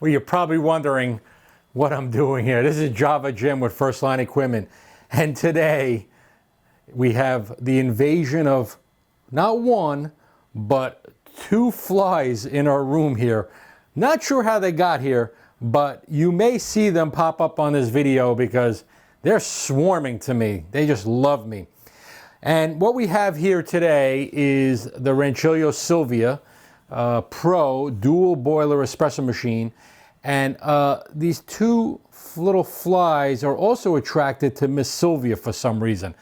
Well, you're probably wondering what I'm doing here. This is Java Jim with First Line Equipment. And today we have the invasion of not one, but two flies in our room here. Not sure how they got here, but you may see them pop up on this video because they're swarming to me. They just love me. And what we have here today is the Rancilio Silvia Pro dual boiler espresso machine. And these two little flies are also attracted to Miss Silvia for some reason.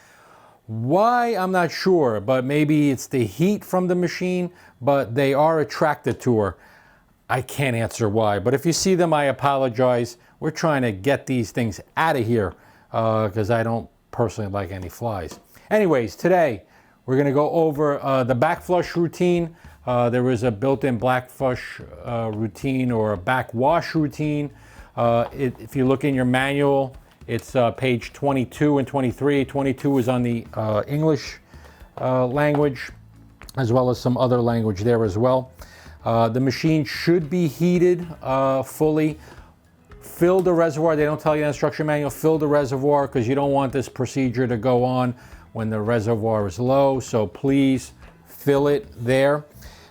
Why, I'm not sure, but maybe it's the heat from the machine, but they are attracted to her. I can't answer why, but if you see them, I apologize. We're trying to get these things out of here because I don't personally like any flies. Anyways, today we're going to go over the backflush routine. There is a built-in backflush routine or a backwash routine. If you look in your manual, it's page 22 and 23. 22 is on the English language, as well as some other language there as well. The machine should be heated fully. Fill the reservoir. They don't tell you in the instruction manual, fill the reservoir, because you don't want this procedure to go on when the reservoir is low. So please fill it there.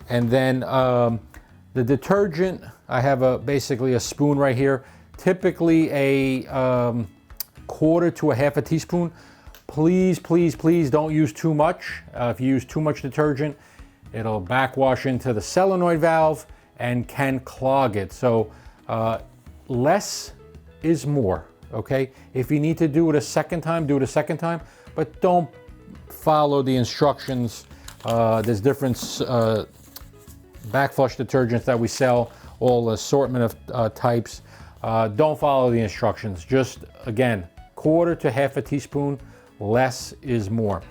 And then the detergent, I have basically a spoon right here. Typically a quarter to a half a teaspoon. Please, please, please don't use too much. If you use too much detergent, it'll backwash into the solenoid valve and can clog it. So less is more, okay? If you need to do it a second time, do it a second time, but don't follow the instructions. There's different backflush detergents that we sell, all assortment of types. Don't follow the instructions. Just, again, quarter to half a teaspoon, less is more.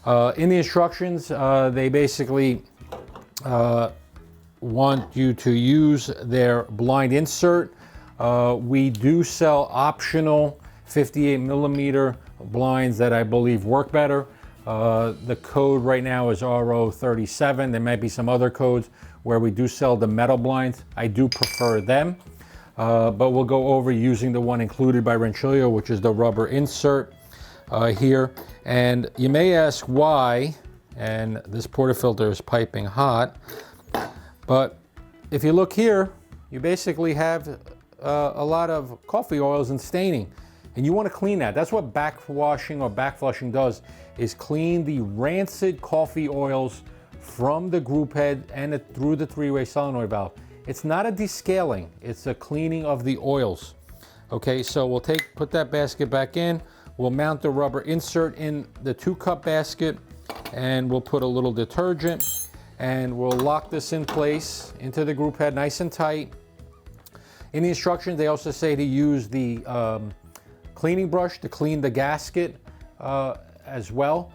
In the instructions, they basically want you to use their blind insert. We do sell optional 58 millimeter blinds that I believe work better. The code right now is RO37. There might be some other codes where we do sell the metal blinds. I do prefer them, but we'll go over using the one included by Rancilio, which is the rubber insert here. And you may ask why, and this portafilter is piping hot, but if you look here, you basically have a lot of coffee oils and staining. And you want to clean that. That's what backwashing or backflushing does, is clean the rancid coffee oils from the group head and through the three-way solenoid valve. It's not a descaling, it's a cleaning of the oils. Okay, so we'll put that basket back in. We'll mount the rubber insert in the 2-cup basket, and we'll put a little detergent, and we'll lock this in place into the group head nice and tight. In the instructions, they also say to use the cleaning brush to clean the gasket as well.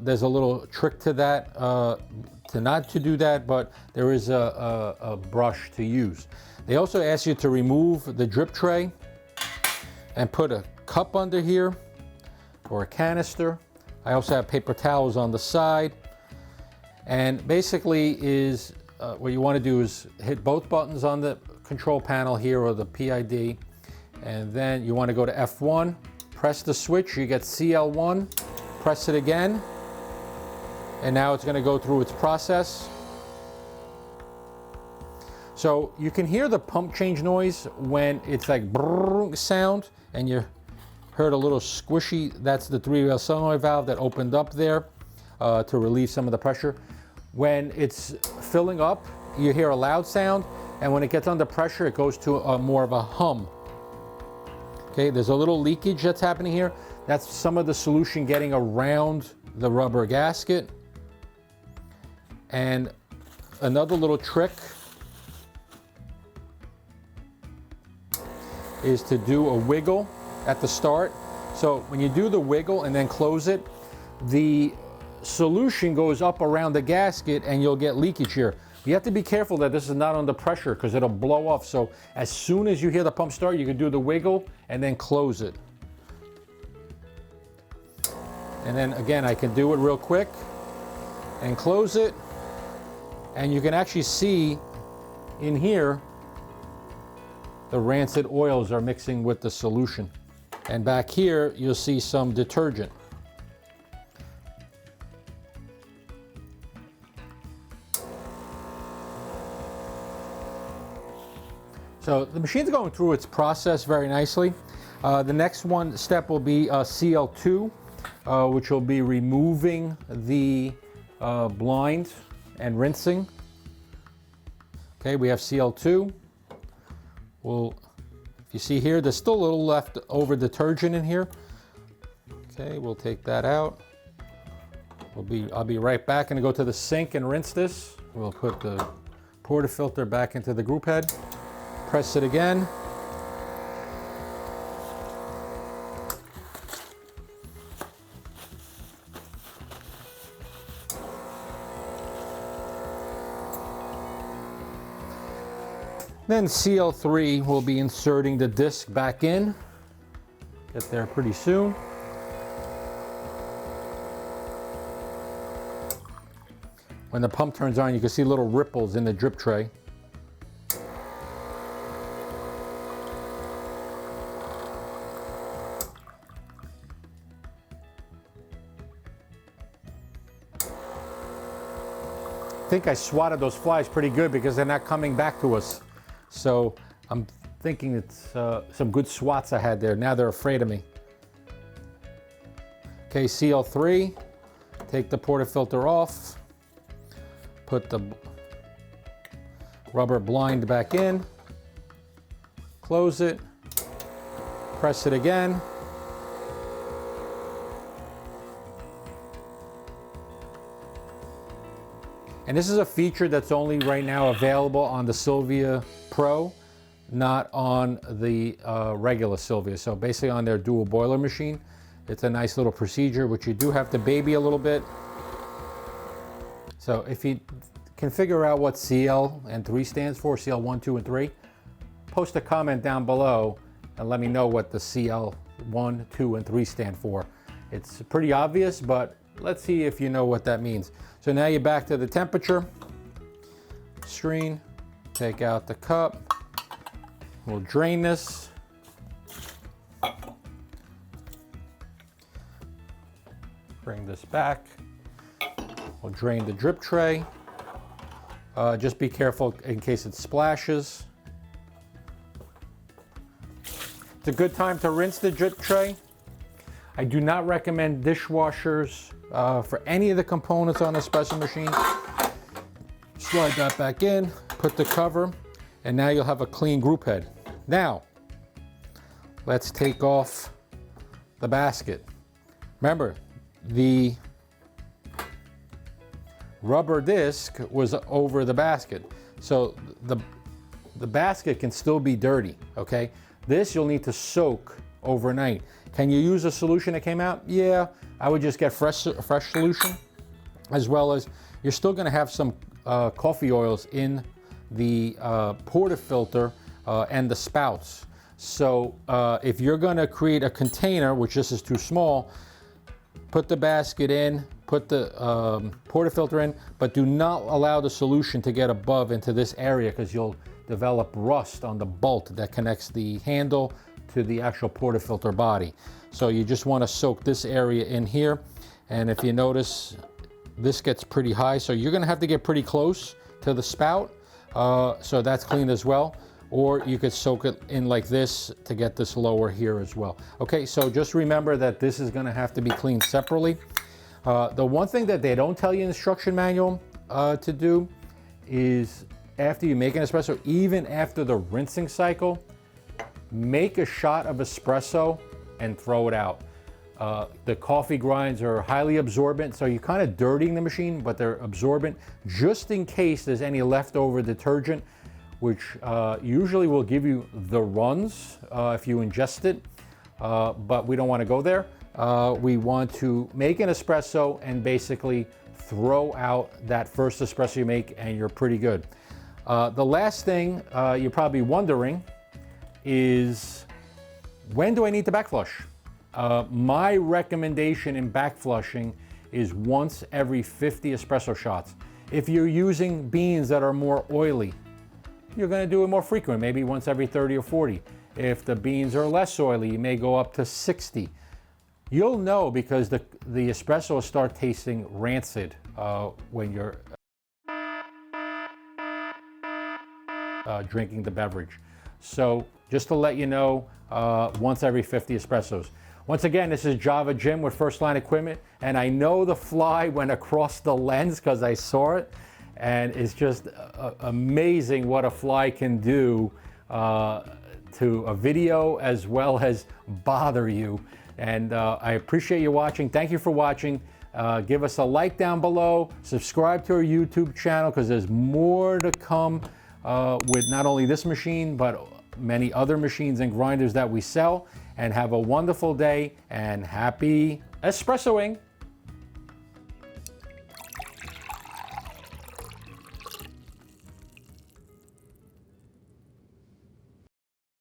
There's a little trick to that, to not to do that, but there is a brush to use. They also ask you to remove the drip tray and put a cup under here or a canister. I also have paper towels on the side. And basically is what you want to do is hit both buttons on the control panel here, or the PID, and then you want to go to F1, press the switch, you get CL1, press it again, and now it's going to go through its process. So you can hear the pump change noise when it's like brrrr sound, and you heard a little squishy. That's the three-way solenoid valve that opened up there to relieve some of the pressure. When it's filling up, you hear a loud sound, and when it gets under pressure, it goes to more of a hum. Okay, there's a little leakage that's happening here. That's some of the solution getting around the rubber gasket. And another little trick is to do a wiggle at the start. So when you do the wiggle and then close it, the solution goes up around the gasket and you'll get leakage here. You have to be careful that this is not under pressure because it'll blow off. So as soon as you hear the pump start, you can do the wiggle and then close it. And then again, I can do it real quick and close it. And you can actually see in here the rancid oils are mixing with the solution. And back here, you'll see some detergent. So the machine's going through its process very nicely. The next step will be CL2, which will be removing the blind and rinsing. Okay, we have CL2. If you see here, there's still a little left over detergent in here. Okay, we'll take that out. I'll be right back and go to the sink and rinse this. We'll put the portafilter back into the group head. Press it again. Then CL3 will be inserting the disc back in. Get there pretty soon. When the pump turns on, you can see little ripples in the drip tray. I think I swatted those flies pretty good because they're not coming back to us. So I'm thinking it's some good swats I had there. Now they're afraid of me. Okay, CL3, take the portafilter off, put the rubber blind back in, close it, press it again. And this is a feature that's only right now available on the Silvia Pro, not on the regular Silvia. So basically on their dual boiler machine. It's a nice little procedure, which you do have to baby a little bit. So if you can figure out what CL and 3 stands for, CL 1, 2, and 3, post a comment down below and let me know what the CL 1, 2, and 3 stand for. It's pretty obvious, but let's see if you know what that means. So now you're back to the temperature screen. Take out the cup. We'll drain this. Bring this back. We'll drain the drip tray. Just be careful in case it splashes. It's a good time to rinse the drip tray. I do not recommend dishwashers for any of the components on the espresso machine. Slide that back in, put the cover, and now you'll have a clean group head. Now, let's take off the basket. Remember, the rubber disc was over the basket. So the basket can still be dirty, okay? This you'll need to soak overnight. Can you use a solution that came out? Yeah, I would just get fresh solution, as well as you're still gonna have some coffee oils in the portafilter and the spouts. So if you're gonna create a container, which this is too small, put the basket in, put the portafilter in, but do not allow the solution to get above into this area because you'll develop rust on the bolt that connects the handle to the actual portafilter body. So you just want to soak this area in here. And if you notice, this gets pretty high, so you're going to have to get pretty close to the spout. So that's clean as well. Or you could soak it in like this to get this lower here as well. Okay, so just remember that this is going to have to be cleaned separately. The one thing that they don't tell you in the instruction manual to do is after you make an espresso, even after the rinsing cycle, make a shot of espresso and throw it out. The coffee grinds are highly absorbent, so you're kind of dirtying the machine, but they're absorbent just in case there's any leftover detergent, which usually will give you the runs if you ingest it, but we don't want to go there. We want to make an espresso and basically throw out that first espresso you make, and you're pretty good. The last thing you're probably wondering is, when do I need to backflush? My recommendation in backflushing is once every 50 espresso shots. If you're using beans that are more oily, you're going to do it more frequent, maybe once every 30 or 40. If the beans are less oily, you may go up to 60. You'll know because the espresso will start tasting rancid when you're drinking the beverage. So just to let you know, once every 50 espressos. Once again, this is Java Jim with First Line Equipment, and I know the fly went across the lens because I saw it, and it's just amazing what a fly can do to a video as well as bother you. And I appreciate you watching. Thank you for watching. Give us a like down below. Subscribe to our YouTube channel because there's more to come with not only this machine, but many other machines and grinders that we sell. And have a wonderful day and happy espressoing.